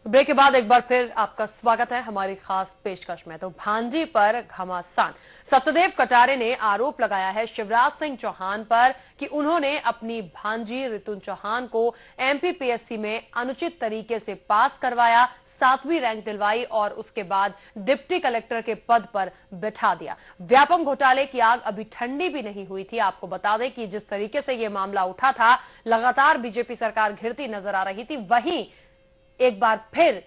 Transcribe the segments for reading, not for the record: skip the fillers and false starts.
Break के बाद एक बार फिर आपका स्वागत है हमारी खास पेशकश में। तो भांजी पर घमासान, सत्यदेव कटारे ने आरोप लगाया है शिवराज सिंह चौहान पर कि उन्होंने अपनी भांजी रितु चौहान को एमपीपीएससी में अनुचित तरीके से पास करवाया, 7वीं रैंक दिलवाई और उसके बाद डिप्टी कलेक्टर के पद पर बैठा दिया। व्यापम घोटाले की आग अभी ठंडी भी नहीं हुई थी। आपको बता दें कि जिस तरीके से यह मामला उठा था, लगातार बीजेपी सरकार घिरती नजर आ रही थी। वहीं एक बार फिर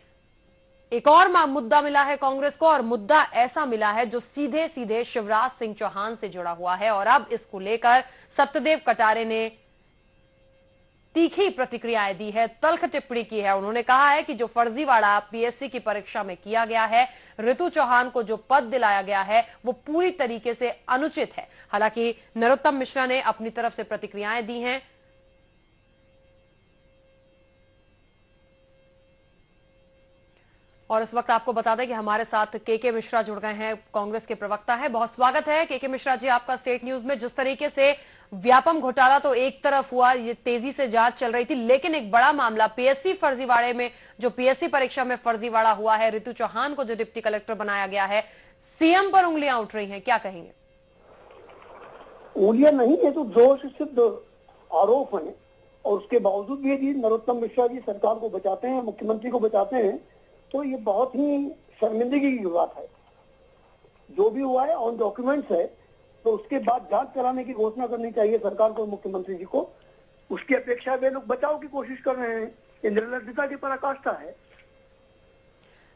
एक और मुद्दा मिला है कांग्रेस को, और मुद्दा ऐसा मिला है जो सीधे सीधे शिवराज सिंह चौहान से जुड़ा हुआ है। और अब इसको लेकर सत्यदेव कटारे ने तीखी प्रतिक्रियाएं दी है, तल्ख टिप्पणी की है। उन्होंने कहा है कि जो फर्जीवाड़ा पीएससी की परीक्षा में किया गया है, रितु चौहान को जो पद दिलाया गया है, वो पूरी तरीके से अनुचित है। हालांकि नरोत्तम मिश्रा ने अपनी तरफ से प्रतिक्रियाएं दी हैं। और इस वक्त आपको बता दें कि हमारे साथ के मिश्रा जुड़ गए हैं, कांग्रेस के प्रवक्ता हैं। बहुत स्वागत है के मिश्रा जी आपका स्टेट न्यूज में। जिस तरीके से व्यापम घोटाला तो एक तरफ हुआ, ये तेजी से जांच चल रही थी, लेकिन एक बड़ा मामला पीएससी फर्जीवाड़े में, जो पीएससी परीक्षा में फर्जीवाड़ा हुआ है, रितु चौहान को जो डिप्टी कलेक्टर बनाया गया है, सीएम पर उंगलियां उठ रही हैं, क्या कहेंगे? उंगलियां नहीं, ये तो जोर से सिद्ध आरोप है। और उसके बावजूद भी यदि नरोत्तम मिश्रा जी सरकार को बचाते हैं, मुख्यमंत्री को बचाते हैं, तो ये बहुत ही शर्मिंदगी की बात है। जो भी हुआ है ऑन डॉक्यूमेंट्स है, तो उसके बाद जांच कराने की घोषणा करनी चाहिए सरकार को, मुख्यमंत्री जी को। उसकी अपेक्षा वे लोग बचाव की कोशिश कर रहे हैं, ये निर्लज्जता की पराकाष्ठा है।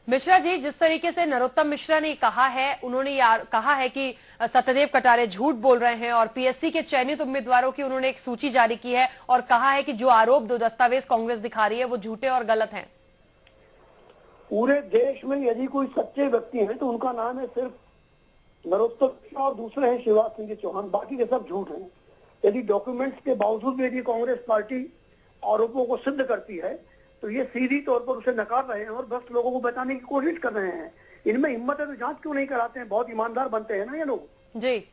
मिश्रा जी, जिस तरीके से नरोत्तम मिश्रा ने कहा है, उन्होंने कहा है कि सत्यदेव कटारे झूठ बोल रहे हैं और पीएससी के चयनित उम्मीदवारों की उन्होंने एक सूची जारी की है और कहा है कि जो आरोप, दो दस्तावेज कांग्रेस दिखा रही है, वो झूठे और गलत हैं। पूरे देश में यदि कोई सच्चे व्यक्ति हैं तो उनका नाम है सिर्फ नरोत्तम मिश्रा और दूसरे हैं शिवराज सिंह चौहान, बाकी के सब झूठ हैं। यदि डॉक्यूमेंट्स के बावजूद भी यदि कांग्रेस पार्टी आरोपों को सिद्ध करती है, तो ये सीधी तौर पर उसे नकार रहे हैं और बस लोगों को बताने की कोशिश कर रहे हैं। इनमें हिम्मत है तो जांच क्यों नहीं कराते हैं? बहुत ईमानदार बनते हैं ना ये लोग जी।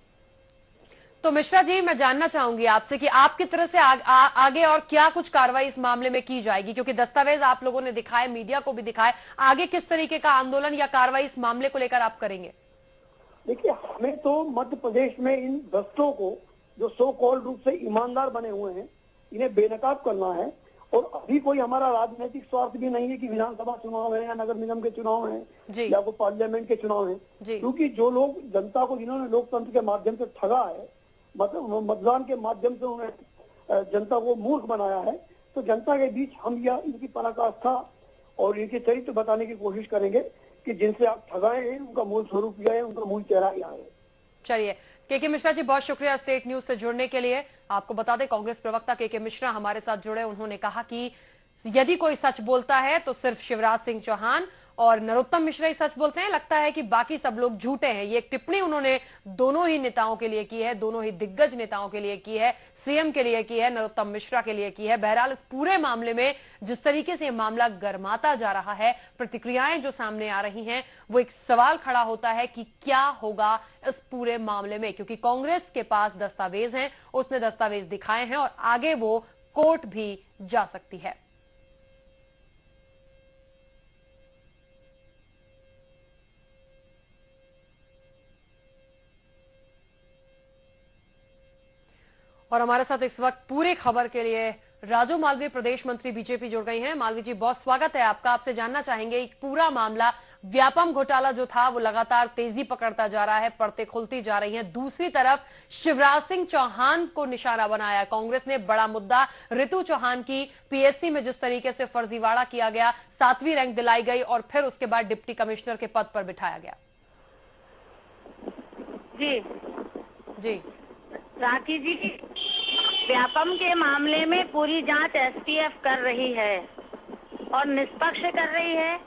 तो मिश्रा जी, मैं जानना चाहूंगी आपसे कि आपकी तरफ से आगे और क्या कुछ कार्रवाई इस मामले में की जाएगी, क्योंकि दस्तावेज आप लोगों ने दिखाए, मीडिया को भी दिखाए। आगे किस तरीके का आंदोलन या कार्रवाई इस मामले को लेकर आप करेंगे? देखिए, हमें तो मध्य प्रदेश में इन भ्रष्टों को, जो सो कॉल्ड रूप से ईमानदार बने हुए हैं, इन्हें बेनकाब करना है। और अभी कोई हमारा राजनीतिक स्वार्थ भी नहीं है कि विधानसभा चुनाव है या नगर निगम के चुनाव है या कोई पार्लियामेंट के चुनाव है, क्योंकि जो लोग जनता को, जिन्होंने लोकतंत्र के माध्यम से ठगा है, मतलब मतदान के माध्यम से उन्हें जनता को मूर्ख बनाया है, तो जनता के बीच हम यह इनकी पराकाष्ठा और इनके चरित्र बताने की कोशिश करेंगे कि जिनसे आप ठगाए हैं उनका मूल स्वरूप यह है, उनका मूल चेहरा यह है। चलिए, के मिश्रा जी, बहुत शुक्रिया स्टेट न्यूज से जुड़ने के लिए। आपको बता दें, कांग्रेस प्रवक्ता के मिश्रा हमारे साथ जुड़े। उन्होंने कहा कि यदि कोई सच बोलता है तो सिर्फ शिवराज सिंह चौहान और नरोत्तम मिश्रा ही सच बोलते हैं, लगता है कि बाकी सब लोग झूठे हैं। ये एक टिप्पणी उन्होंने दोनों ही नेताओं के लिए की है, दोनों ही दिग्गज नेताओं के लिए की है, सीएम के लिए की है, नरोत्तम मिश्रा के लिए की है। बहरहाल, इस पूरे मामले में जिस तरीके से ये मामला गर्माता जा रहा है, प्रतिक्रियाएं जो सामने आ रही हैं, वो एक सवाल खड़ा होता है कि क्या होगा इस पूरे मामले में, क्योंकि कांग्रेस के पास दस्तावेज हैं, उसने दस्तावेज दिखाए हैं और आगे वो कोर्ट भी जा सकती है। और हमारे साथ इस वक्त पूरी खबर के लिए राजू मालवीय, प्रदेश मंत्री बीजेपी, जुड़ गई हैं। मालवीय जी, बहुत स्वागत है आपका। आपसे जानना चाहेंगे, पूरा मामला व्यापम घोटाला जो था वो लगातार तेजी पकड़ता जा रहा है, परतें खुलती जा रही हैं। दूसरी तरफ शिवराज सिंह चौहान को निशाना बनाया कांग्रेस ने। बड़ा मुद्दा रितु चौहान की पीएससी में जिस तरीके से फर्जीवाड़ा किया गया, 7वीं रैंक दिलाई गई और फिर उसके बाद डिप्टी कमिश्नर के पद पर बिठाया गया। जी जी राठी जी, व्यापम के मामले में पूरी जांच एसटीएफ कर रही है और निष्पक्ष कर रही है।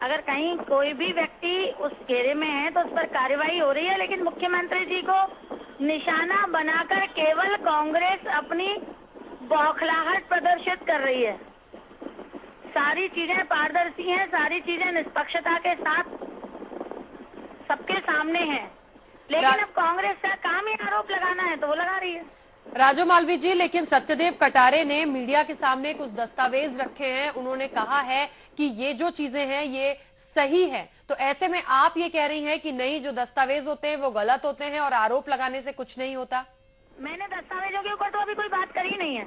अगर कहीं कोई भी व्यक्ति उस घेरे में है तो उस पर कार्रवाई हो रही है, लेकिन मुख्यमंत्री जी को निशाना बनाकर केवल कांग्रेस अपनी बौखलाहट प्रदर्शित कर रही है। सारी चीजें पारदर्शी हैं, सारी चीजें निष्पक्षता के साथ सबके सामने हैं, लेकिन अब कांग्रेस का काम ही आरोप लगाना है तो वो लगा रही है। राजू मालवीय जी, लेकिन सत्यदेव कटारे ने मीडिया के सामने कुछ दस्तावेज रखे हैं। उन्होंने कहा है कि ये जो चीजें हैं ये सही है, तो ऐसे में आप ये कह रही हैं कि नहीं, जो दस्तावेज होते हैं वो गलत होते हैं और आरोप लगाने से कुछ नहीं होता। मैंने दस्तावेजों के ऊपर तो अभी कोई बात करी नहीं है।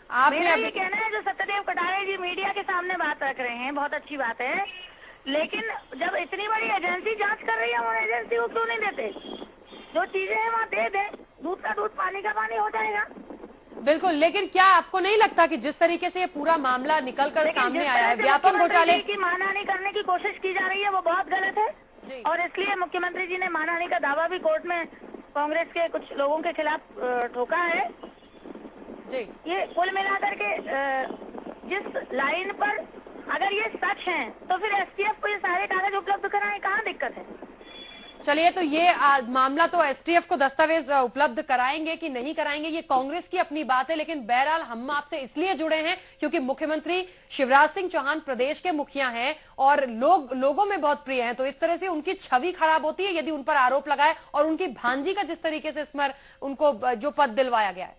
आपने मेरा ये कहना है, जो सत्यदेव कटारे जी मीडिया के सामने बात रख रहे हैं, बहुत अच्छी बात है, लेकिन जब इतनी बड़ी एजेंसी जांच कर रही है, हम एजेंसी को क्यों नहीं देते? जो चीजें हैं वहाँ दे दे, दूध का दूध पानी का पानी हो जाएगा। बिल्कुल, लेकिन क्या आपको नहीं लगता कि जिस तरीके से ये पूरा मामला निकलकर सामने आया है, व्यापम घोटाले की मानहानि करने की कोशिश की जा रही है, वो बहुत गलत है जी। और इसलिए मुख्यमंत्री जी ने मानहानि का दावा भी कोर्ट में कांग्रेस के कुछ लोगों के खिलाफ ठोका है जी। ये कुल मिलाकर के जिस लाइन पर अगर ये सच है तो फिर एसटीएफ को ये सारे कागज उपलब्ध कराएं, कहाँ दिक्कत है? चलिए, तो ये मामला तो एसटीएफ को दस्तावेज उपलब्ध कराएंगे कि नहीं कराएंगे, ये कांग्रेस की अपनी बात है, लेकिन बहरहाल हम आपसे इसलिए जुड़े हैं क्योंकि मुख्यमंत्री शिवराज सिंह चौहान प्रदेश के मुखिया हैं और लोगों में बहुत प्रिय हैं, तो इस तरह से उनकी छवि खराब होती है यदि उन पर आरोप लगाए, और उनकी भांजी का जिस तरीके से इसमें उनको जो पद दिलवाया गया है।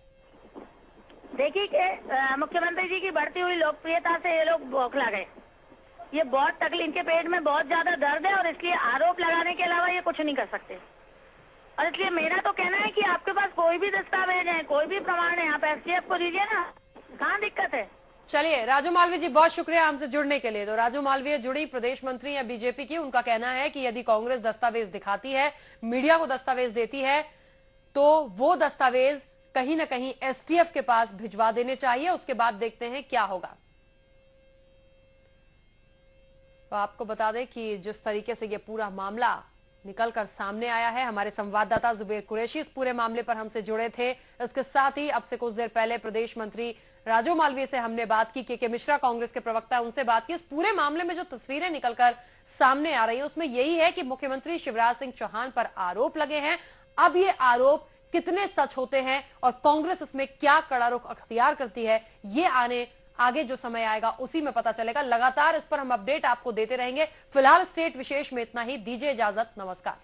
देखिए कि मुख्यमंत्री जी की बढ़ती हुई लोकप्रियता से ये लोग बौखला गए। ये बहुत तकलीफ, इनके पेट में बहुत ज्यादा दर्द है और इसलिए आरोप लगाने के अलावा ये कुछ नहीं कर सकते। और इसलिए मेरा तो कहना है कि आपके पास कोई भी दस्तावेज है, कोई भी प्रमाण है, आप एसटीएफ को दीजिए ना, कहाँ दिक्कत है? चलिए, राजू मालवीय जी, बहुत शुक्रिया हमसे जुड़ने के लिए। तो राजू मालवीय जुड़ी प्रदेश मंत्री या बीजेपी की, उनका कहना है कि यदि कांग्रेस दस्तावेज दिखाती है, मीडिया को दस्तावेज देती है, तो वो दस्तावेज कहीं ना कहीं एसटीएफ के पास भिजवा देने चाहिए, उसके बाद देखते हैं क्या होगा। तो आपको बता दें कि जिस तरीके से ये पूरा मामला निकलकर सामने आया है, हमारे संवाददाता जुबेर कुरैशी इस पूरे मामले पर हमसे जुड़े थे। इसके साथ ही अब से कुछ देर पहले प्रदेश मंत्री राजू मालवीय से हमने बात की, के मिश्रा कांग्रेस के प्रवक्ता, उनसे बात की। इस पूरे मामले में जो तस्वीरें निकलकर सामने आ रही है उसमें यही है कि मुख्यमंत्री शिवराज सिंह चौहान पर आरोप लगे हैं। अब ये आरोप कितने सच होते हैं और कांग्रेस इसमें क्या कड़ा रुख अख्तियार करती है, ये आगे जो समय आएगा उसी में पता चलेगा। लगातार इस पर हम अपडेट आपको देते रहेंगे। फिलहाल स्टेट विशेष में इतना ही। दीजिए इजाजत, नमस्कार।